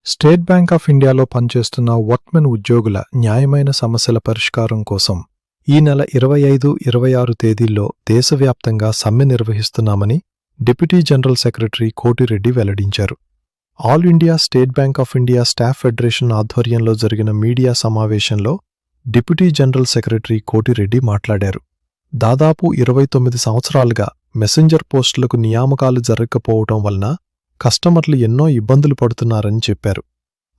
State bank of ఇండియాలో పనిచేస్తున్న workmen ఉద్యోగుల న్యాయమైన సమస్యల పరిష్కారం కోసం ఈ నెల 25, 26 తేదీల్లో దేశవ్యాప్తంగా సమ్మె నిర్వహిస్తున్నామని డిప్యూటీ జనరల్ సెక్రటరీ కోటిరెడ్డి వెల్లడించారు. All India state bank of India staff federation ఆధ్వర్యంలో జరిగిన మీడియా సమావేశంలో డిప్యూటీ జనరల్ సెక్రటరీ కోటిరెడ్డి మాట్లాడారు. దాదాపు 29 సంవత్సరాలుగా మెసెంజర్ పోస్టులకు నియామకాలు జరగకపోవటం వలన కస్టమర్లు ఎన్నో ఇబ్బందులు పడుతున్నారని చెప్పారు.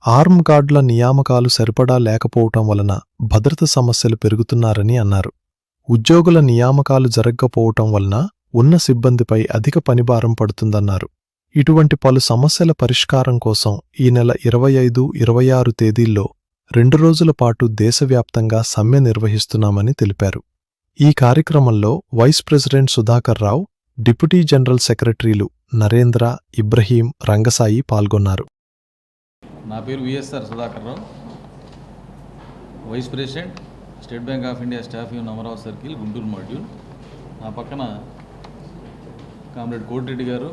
ఆర్మ్ గార్డుల నియామకాలు సరిపడా లేకపోవటం వలన భద్రత సమస్యలు పెరుగుతున్నారని అన్నారు. ఉద్యోగుల నియామకాలు జరగకపోవటం వలన ఉన్న సిబ్బందిపై అధిక పనిభారం పడుతుందన్నారు. ఇటువంటి పలు సమస్యల పరిష్కారం కోసం ఈ నెల 25, 26 తేదీల్లో 2 రోజుల పాటు దేశవ్యాప్తంగా సమ్మె నిర్వహిస్తున్నామని తెలిపారు. ఈ కార్యక్రమంలో vice president Sudhakar Rao, deputy general సెక్రటరీలు నరేంద్ర, ఇబ్రహీం, రంగసాయి పాల్గొన్నారు. నా పేరు V S R Sudhakar Rao, vice president State bank of India staff union Amaravati circle Guntur module. నా పక్కన కామ్రేడ్ కోటిరెడ్డి గారు,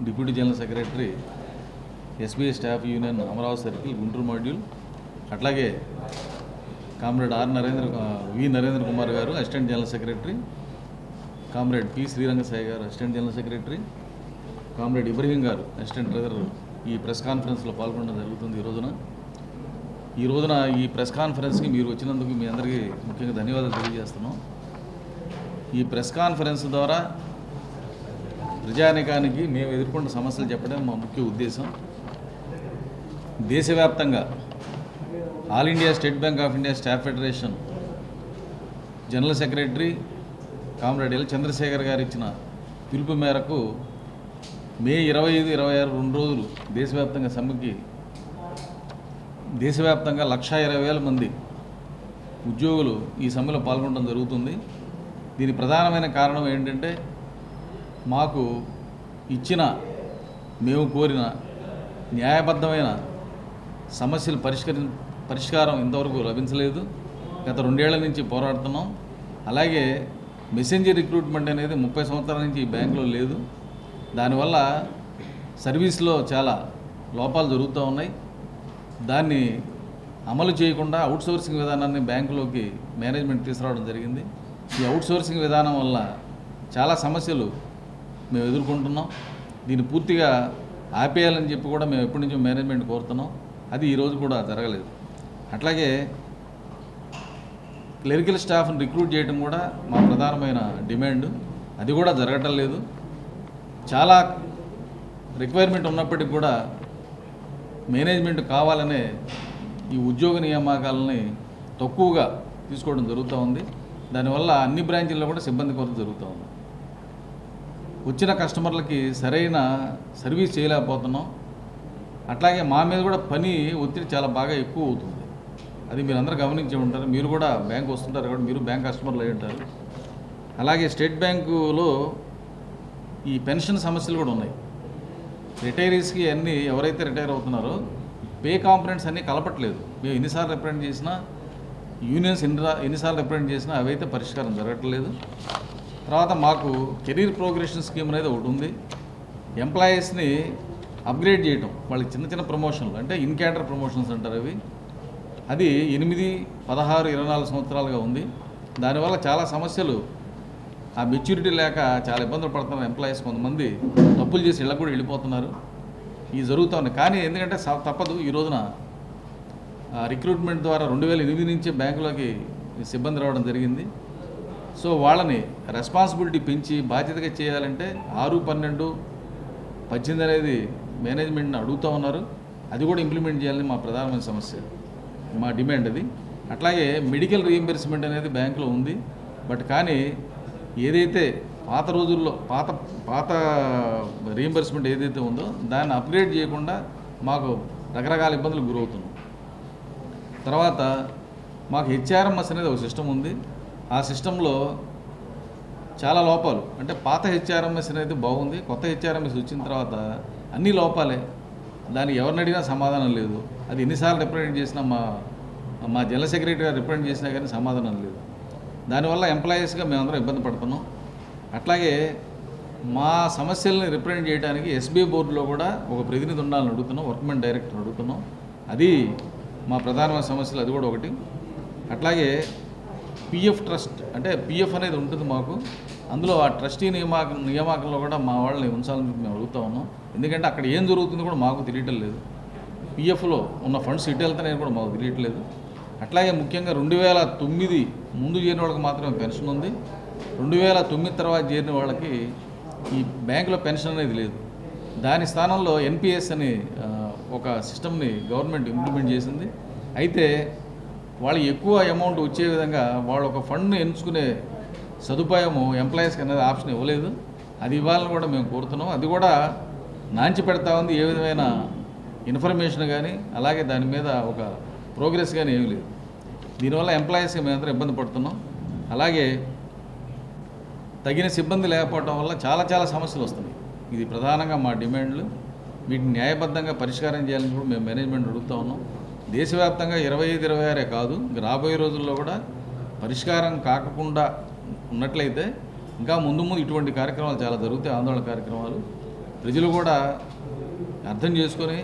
deputy general secretary SBI staff union Amaravati circle Guntur module. అట్లాగే కామ్రేడ్ వి నరేంద్ర కుమార్ గారు assistant general secretary, comrade P Srirangasai గారు assistant general secretary, comrade Ibrahim గారు assistant treasurer ఈ press కాన్ఫరెన్స్లో పాల్గొనడం జరుగుతుంది. ఈ రోజున ఈ ప్రెస్ కాన్ఫరెన్స్కి మీరు వచ్చినందుకు మీ అందరికీ ముఖ్యంగా ధన్యవాదాలు తెలియజేస్తున్నాం. ఈ ప్రెస్ కాన్ఫరెన్స్ ద్వారా ప్రజానీకానికి మేము ఎదుర్కొన్న సమస్యలు చెప్పడం మా ముఖ్య ఉద్దేశం. దేశవ్యాప్తంగా all India state bank of India staff federation general secretary comrade L Chandrashekhar గారు ఇచ్చిన పిలుపు మేరకు మే 25, 26 2 రోజులు దేశవ్యాప్తంగా సమ్మెకి దేశవ్యాప్తంగా 1,20,000 మంది ఉద్యోగులు ఈ సమ్మెలో పాల్గొనడం జరుగుతుంది. దీని ప్రధానమైన కారణం ఏంటంటే మాకు ఇచ్చిన మేము కోరిన న్యాయబద్ధమైన సమస్యలు పరిష్కారం ఇంతవరకు లభించలేదు. గత 2 ఏళ్ల నుంచి పోరాడుతున్నాం. అలాగే మెసెంజర్ రిక్రూట్మెంట్ అనేది 30 సంవత్సరాల నుంచి ఈ బ్యాంకులో లేదు. దానివల్ల సర్వీస్లో చాలా లోపాలు జరుగుతూ ఉన్నాయి. దాన్ని అమలు చేయకుండా అవుట్సోర్సింగ్ విధానాన్ని బ్యాంకులోకి మేనేజ్మెంట్ తీసుకురావడం జరిగింది. ఈ అవుట్సోర్సింగ్ విధానం వల్ల చాలా సమస్యలు మేము ఎదుర్కొంటున్నాం. దీన్ని పూర్తిగా ఆపేయాలని చెప్పి కూడా మేము ఎప్పటి నుంచో మేనేజ్మెంట్ కోరుతున్నాం. అది ఈరోజు కూడా జరగలేదు. అట్లాగే క్లరికల్ స్టాఫ్ని రిక్రూట్ చేయడం కూడా మా ప్రధానమైన డిమాండ్. అది కూడా జరగటం లేదు. చాలా రిక్వైర్మెంట్ ఉన్నప్పటికీ కూడా మేనేజ్మెంట్ కావాలనే ఈ ఉద్యోగ నియామకాలని తక్కువగా తీసుకోవడం జరుగుతూ ఉంది. దానివల్ల అన్ని బ్రాంచీల్లో కూడా సిబ్బంది కొరత జరుగుతూ ఉంది. వచ్చిన కస్టమర్లకి సరైన సర్వీస్ చేయలేకపోతున్నాం. అట్లాగే మా మీద కూడా పని ఒత్తిడి చాలా బాగా ఎక్కువ అవుతుంది. అది మీరు అందరూ గమనించి ఉంటారు. మీరు కూడా బ్యాంకు వస్తుంటారు కాబట్టి మీరు బ్యాంక్ కస్టమర్లు అయి ఉంటారు. అలాగే స్టేట్ బ్యాంకులో ఈ పెన్షన్ సమస్యలు కూడా ఉన్నాయి. రిటైరీస్కి అన్నీ ఎవరైతే రిటైర్ అవుతున్నారో పే కాంపనెంట్స్ అన్నీ కలపట్లేదు. మేము ఎన్నిసార్లు రిప్రజెంట్ చేసినా, యూనియన్స్ ఎన్నిసార్లు రిప్రజెంట్ చేసినా అవైతే పరిష్కారం జరగట్లేదు. తర్వాత మాకు కెరీర్ ప్రోగ్రెషన్ స్కీమ్ అనేది ఒకటి ఉంది. ఎంప్లాయీస్ని అప్గ్రేడ్ చేయటం, వాళ్ళకి చిన్న చిన్న ప్రమోషన్లు అంటే ఇన్ క్యాడర్ ప్రమోషన్స్ అంటారు అవి. అది 8, 16, 24 సంవత్సరాలుగా ఉంది. దానివల్ల చాలా సమస్యలు, ఆ మెచ్యూరిటీ లేక చాలా ఇబ్బందులు పడుతున్నారు ఎంప్లాయీస్. కొంతమంది తప్పులు చేసి ఇళ్ళకు కూడా వెళ్ళిపోతున్నారు. ఇవి జరుగుతూ ఉన్నాయి. కానీ ఎందుకంటే తప్పదు. ఈ రోజున రిక్రూట్మెంట్ ద్వారా 2008 నుంచే బ్యాంకులోకి సిబ్బంది రావడం జరిగింది. సో వాళ్ళని రెస్పాన్సిబిలిటీ పెంచి బాధ్యతగా చేయాలంటే 6, 12, 18 అనేది మేనేజ్మెంట్ని అడుగుతూ ఉన్నారు. అది కూడా ఇంప్లిమెంట్ చేయాలని మా ప్రధానమైన సమస్య, మా డిమాండ్ అది. అట్లాగే మెడికల్ రీయింబర్స్మెంట్ అనేది బ్యాంకులో ఉంది. బట్ కానీ ఏదైతే పాత రోజుల్లో పాత రీయింబర్స్మెంట్ ఏదైతే ఉందో దాన్ని అప్గ్రేడ్ చేయకుండా మాకు రకరకాల ఇబ్బందులకు గురవుతున్నాం. తర్వాత మాకు హెచ్ఆర్ఎంఎస్ అనేది ఒక సిస్టమ్ ఉంది. ఆ సిస్టంలో చాలా లోపాలు, అంటే పాత హెచ్ఆర్ఎంఎస్ అనేది బాగుంది. కొత్త హెచ్ఆర్ఎంఎస్ వచ్చిన తర్వాత అన్ని లోపాలే. దానికి ఎవరిని అడిగినా సమాధానం లేదు. అది ఎన్నిసార్లు రిప్రజెంట్ చేసినా మా జనరల్ సెక్రటరీ గారు రిప్రజెంట్ చేసినా కానీ సమాధానం లేదు. దానివల్ల ఎంప్లాయీస్గా మేమందరం ఇబ్బంది పడుతున్నాం. అట్లాగే మా సమస్యల్ని రిప్రజెంట్ చేయడానికి ఎస్బీఐ బోర్డులో కూడా ఒక ప్రతినిధి ఉండాలని అడుగుతున్నాం, వర్క్మెన్ డైరెక్టర్ అడుగుతున్నాం. అది మా ప్రధానమైన సమస్యలు, అది కూడా ఒకటి. అట్లాగే పిఎఫ్ ట్రస్ట్, అంటే పిఎఫ్ అనేది ఉంటుంది మాకు, అందులో ఆ ట్రస్టీ నియామకంలో కూడా మా వాళ్ళని ఉంచాలని మేము అడుగుతా ఉన్నాం. ఎందుకంటే అక్కడ ఏం జరుగుతుందో కూడా మాకు తెలియటం లేదు. పిఎఫ్లో ఉన్న ఫండ్స్ ఇటు వెళ్తాయని కూడా మాకు తెలియట్లేదు. అట్లాగే ముఖ్యంగా 2009 ముందు చేరిన వాళ్ళకి మాత్రమే పెన్షన్ ఉంది. 2009 తర్వాత చేరిన వాళ్ళకి ఈ బ్యాంకులో పెన్షన్ అనేది లేదు. దాని స్థానంలో ఎన్పిఎస్ అని ఒక సిస్టమ్ని గవర్నమెంట్ ఇంప్లిమెంట్ చేసింది. అయితే వాళ్ళు ఎక్కువ అమౌంట్ వచ్చే విధంగా వాళ్ళు ఒక ఫండ్ని ఎంచుకునే సదుపాయము ఎంప్లాయీస్కి అనేది ఆప్షన్ ఇవ్వలేదు. అది ఇవ్వాలని కూడా మేము కోరుతున్నాం. అది కూడా నాంచి పెడతా ఉంది. ఏ విధమైన ఇన్ఫర్మేషన్ కానీ అలాగే దాని మీద ఒక ప్రోగ్రెస్ కానీ ఏమీ లేదు. దీనివల్ల ఎంప్లాయీస్కి మేమందరం ఇబ్బంది పడుతున్నాం. అలాగే తగిన సిబ్బంది లేకపోవడం వల్ల చాలా సమస్యలు వస్తున్నాయి. ఇది ప్రధానంగా మా డిమాండ్లు. వీటిని న్యాయబద్ధంగా పరిష్కారం చేయాలని కూడా మేము మేనేజ్మెంట్ అడుగుతూ ఉన్నాం. దేశవ్యాప్తంగా 25-26 కాదు, ఇంక రాబోయే రోజుల్లో కూడా పరిష్కారం కాకుండా ఉన్నట్లయితే ఇంకా ముందు ఇటువంటి కార్యక్రమాలు చాలా జరుగుతాయి, ఆందోళన కార్యక్రమాలు. ప్రజలు కూడా అర్థం చేసుకొని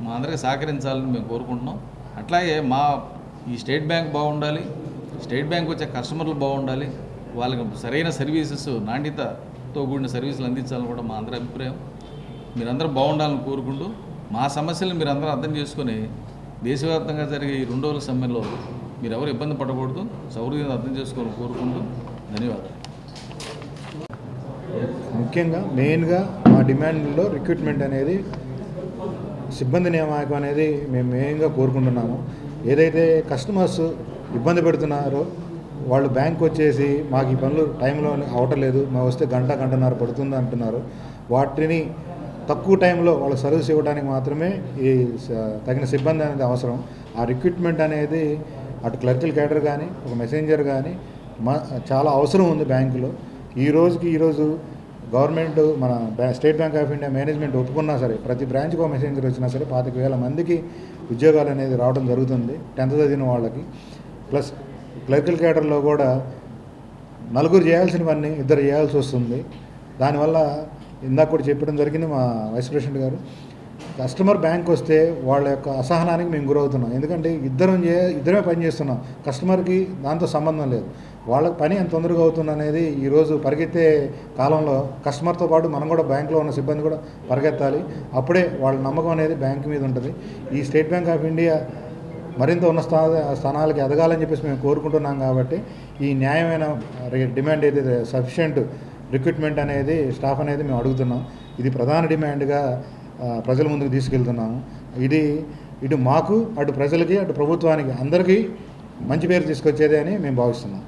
మా అందరికీ సహకరించాలని మేము కోరుకుంటున్నాం. అట్లాగే ఈ స్టేట్ బ్యాంక్ బాగుండాలి, స్టేట్ బ్యాంక్ వచ్చే కస్టమర్లు బాగుండాలి, వాళ్ళకి సరైన సర్వీసెస్, నాణ్యతతో కూడిన సర్వీసులు అందించాలని కూడా మా అందరి అభిప్రాయం. మీరందరూ బాగుండాలని కోరుకుంటూ మా సమస్యలను మీరందరూ అర్థం చేసుకొని దేశవ్యాప్తంగా జరిగే ఈ 2 రోజుల సమ్మెలో మీరు ఎవరు ఇబ్బంది పడకూడదు, సౌకర్యంగా అర్థం చేసుకోవాలని కోరుకుంటూ ధన్యవాదాలు. ముఖ్యంగా మెయిన్గా మా డిమాండ్లో రిక్రూట్మెంట్ అనేది, సిబ్బంది నియామకం అనేది మేము మెయిన్గా కోరుకుంటున్నాము. ఏదైతే కస్టమర్స్ ఇబ్బంది పెడుతున్నారో వాళ్ళు బ్యాంక్ వచ్చేసి మాకు ఈ పనులు టైంలో అవటలేదు, మా వస్తే గంటన్నర పడుతుంది అంటున్నారు. వాటిని తక్కువ టైంలో వాళ్ళ సర్వీస్ ఇవ్వడానికి మాత్రమే ఈ తగిన సిబ్బంది అనేది అవసరం. ఆ రిక్రూట్మెంట్ అనేది అటు క్లర్కల్ క్యాడర్ కానీ ఒక మెసెంజర్ కానీ చాలా అవసరం ఉంది బ్యాంకులో. ఈరోజు గవర్నమెంట్ మన state bank of India management ఒప్పుకున్నా సరే ప్రతి బ్రాంచ్కి ఒక మెసెంజర్ వచ్చినా సరే 25,000 మందికి ఉద్యోగాలు అనేది రావడం జరుగుతుంది 10th చదివిన వాళ్ళకి. ప్లస్ క్లర్కల్ క్యాడర్లో కూడా 4 చేయాల్సినవన్నీ 2 చేయాల్సి వస్తుంది. దానివల్ల ఇందాక కూడా చెప్పడం జరిగింది మా వైస్ ప్రెసిడెంట్ గారు, కస్టమర్ బ్యాంక్ వస్తే వాళ్ళ యొక్క అసహనానికి మేము గురవుతున్నాం. ఎందుకంటే ఇద్దరమే పని చేస్తున్నాం, కస్టమర్కి దాంతో సంబంధం లేదు. వాళ్ళకి పని ఎంత తొందరగా అవుతుంది అనేది ఈరోజు పరిగెత్తే కాలంలో కస్టమర్తో పాటు మనం కూడా బ్యాంకులో ఉన్న సిబ్బంది కూడా పరిగెత్తాలి. అప్పుడే వాళ్ళ నమ్మకం అనేది బ్యాంక్ మీద ఉంటుంది. ఈ స్టేట్ బ్యాంక్ ఆఫ్ ఇండియా మరింత ఉన్న స్థానాలకి ఎదగాలని చెప్పేసి మేము కోరుకుంటున్నాం. కాబట్టి ఈ న్యాయమైన డిమాండ్ ఏదైతే సఫిషియెంట్ రిక్రూట్మెంట్ అనేది స్టాఫ్ అనేది మేము అడుగుతున్నాం. ఇది ప్రధాన డిమాండ్గా ప్రజల ముందుకు తీసుకెళ్తున్నాము. ఇటు మాకు, అటు ప్రజలకి, అటు ప్రభుత్వానికి అందరికీ మంచి పేరు తీసుకొచ్చేదే అని మేము భావిస్తున్నాం.